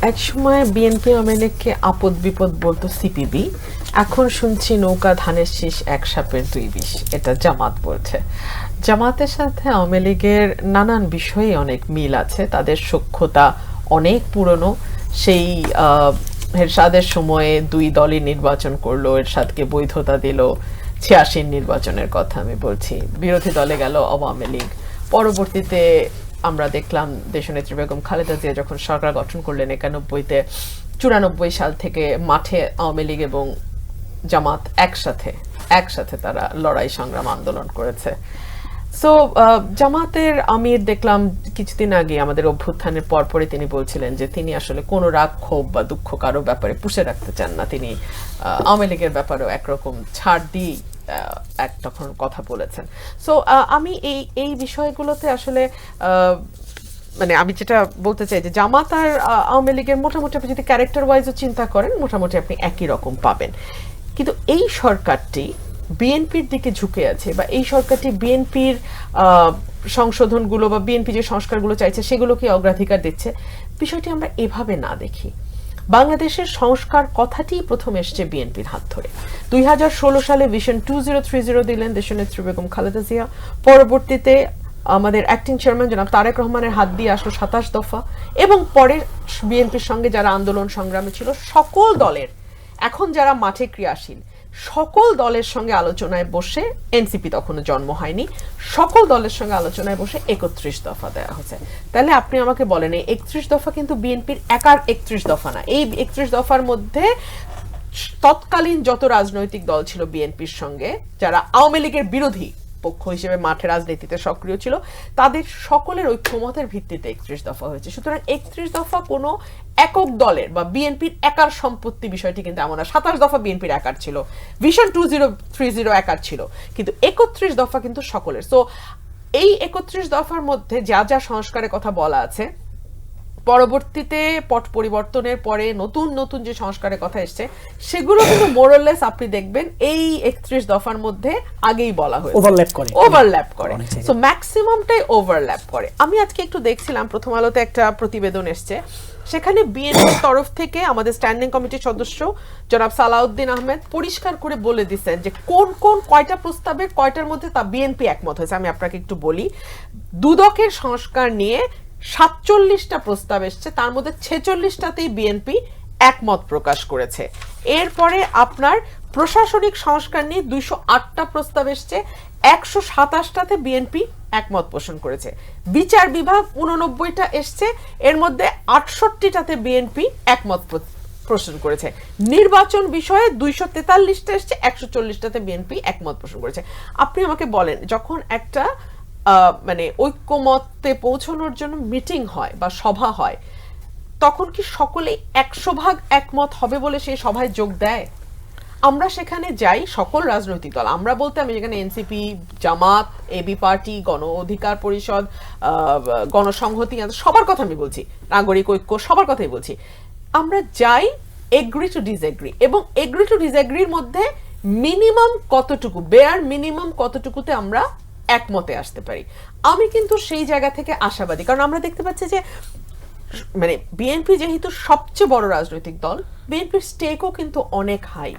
একসময় বিএনপি আওয়ামী লীগকে আপদ বিপদ বলতো সিপিবি, এখন শুনছি নৌকা ধানের শীষ এক সাপের দুই বিষ, এটা জামাত বলছে। জামাতের সাথে আওয়ামী লীগের নানান বিষয়ে অনেক মিল আছে, তাদের সখ্যতা অনেক পুরনো। সেই এরশাদের সময়ে দুই দলই নির্বাচন করলো, এরশাদকে বৈধতা দিল। 86 নির্বাচনের কথা আমি বলছি, বিরোধী দলে গেল আওয়ামী লীগ। পরবর্তীতে আমরা দেখলাম দেশনেত্রী বেগম খালেদা জিয়া যখন সরকার গঠন করলেন 91-তে, 94 সাল থেকে মাঠে আওয়ামী লীগ এবং জামাত একসাথে তারা লড়াই সংগ্রাম আন্দোলন করেছে। সো জামাতের আমির দেখলাম কিছুদিন আগে আমাদের অভ্যুত্থানের পরপরই তিনি বলছিলেন যে তিনি আসলে কোনো রাগ ক্ষোভ বা দুঃখ কারো ব্যাপারে পুষে রাখতে চান না, তিনি আওয়ামী লীগের ব্যাপারেও একরকম ছাড় দিয়ে তখন কথা বলেছেন। সো আমি এই বিষয়গুলোতে আসলে মানে আমি যেটা বলতে চাই যে জামাত আর আওয়ামী লীগের মোটামুটি আপনি যদি ক্যারেক্টার ওয়াইজও চিন্তা করেন মোটামুটি আপনি একই রকম পাবেন। কিন্তু এই সরকারটি বিএনপির দিকে ঝুঁকে আছে, বা এই সরকারটি বিএনপির সংশোধনগুলো বা বিএনপি যে সংস্কারগুলো চাইছে সেগুলোকে অগ্রাধিকার দিচ্ছে, বিষয়টি আমরা এভাবে না দেখি। বাংলাদেশের সংস্কার কথাটি প্রথম এসছে বিএনপির হাত ধরে। 2016 সালে ভিশন 2030 দিলেন দেশনেত্রী বেগম খালেদা জিয়া। পরবর্তীতে আমাদের অ্যাক্টিং চেয়ারম্যান জনাব তারেক রহমানের হাত দিয়ে আসলো 27 দফা, এবং পরে বিএনপির সঙ্গে যারা আন্দোলন সংগ্রামে ছিল সকল দলের, এখন যারা মাঠে ক্রিয়াশীল সকল দলের সঙ্গে আলোচনায় বসে, এনসিপি তখনও জন্ম হয়নি, সকল দলের সঙ্গে আলোচনায় বসে 31 দফা দেওয়া হয়েছে। তাহলে আপনি আমাকে বলেন এই 31 দফা কিন্তু বিএনপির একার 31 দফা না। এই 31 দফার মধ্যে তৎকালীন যত রাজনৈতিক দল ছিল বিএনপির সঙ্গে, যারা আওয়ামী লীগের বিরোধী পক্ষ হিসেবে মাঠে রাজনীতিতে সক্রিয় ছিল, তাদের সকলের ঐক্যমতের ভিত্তিতে 31 দফা হয়েছে। সুতরাং 31 দফা কোনো একক দলের বা বিএনপির একার সম্পত্তি বিষয়টি কিন্তু এমন না। 27 দফা বিএনপির একার ছিল, ভিশন 2030 একার ছিল, কিন্তু 31 দফা কিন্তু সকলের। সো এই 31 দফার মধ্যে যা যা সংস্কারের কথা বলা আছে, পরবর্তীতে পট পরিবর্তনের পরে নতুন নতুন যে সংস্কারের কথা এসছে সেগুলো কিন্তু মোরলেস আপনি দেখবেন এই 31 দফার মধ্যে আগেই বলা হয়েছে, ওভারল্যাপ করে। সো ম্যাক্সিমামটাই ওভারল্যাপ করে। আমি আজকে একটু দেখছিলাম, প্রথম আলোতে একটা প্রতিবেদন এসছে, সেখানে বিএনপির তরফ থেকে আমাদের স্ট্যান্ডিং কমিটির সদস্য জনাব সালাউদ্দিন আহমেদ পরিষ্কার করে বলে দিচ্ছেন যে কোন কোন কয়টা প্রস্তাবের কয়টার মধ্যে তা বিএনপি একমত হয়েছে। আমি আপনাকে একটু বলি, দুদকের সংস্কার নিয়ে 47টা প্রস্তাব এসছে, তার মধ্যে 46টাতেই বিএনপি একমত প্রকাশ করেছে। এরপরে আপনার প্রশাসনিক সংস্কার নিয়ে 208টা প্রস্তাব এসছে, 127টাতে বিএনপি একমত পোষণ করেছে। বিচার বিভাগ 89টা এসছে, এর মধ্যে 68টাতে বিএনপি একমত পোষণ করেছে। নির্বাচন বিষয়ে 243টা এসছে, 140টাতে বিএনপি একমত পোষণ করেছে। আপনি আমাকে বলেন, যখন একটা মানে ঐক্যমতে পৌঁছানোর জন্য মিটিং হয় বা সভা হয়, তখন কি সকলে 100% একমত হবে বলে সেই সভায় যোগ দেয়? আমরা সেখানে যাই সকল রাজনৈতিক দল, আমরা বলতে আমি যেখানে এনসিপি, জামাত, এবি পার্টি, গণ অধিকার পরিষদ, গণসংহতি, সবার কথা আমি বলছি, নাগরিক ঐক্য, সবার কথাই বলছি। আমরা যাই এগ্রি টু ডিসএগ্রি, এবং এগ্রি টু ডিসএগ্রির মধ্যে মিনিমাম কতটুকু, বেয়ার মিনিমাম কতটুকুতে আমরা একমতে আসতে পারি। আমি কিন্তু সেই জায়গা থেকে আশাবাদী, কারণ আমরা দেখতে পাচ্ছি যে মানে বিএনপি যেহেতু সবচেয়ে বড় রাজনৈতিক দল, বিএনপির স্টেকও কিন্তু অনেক হাই।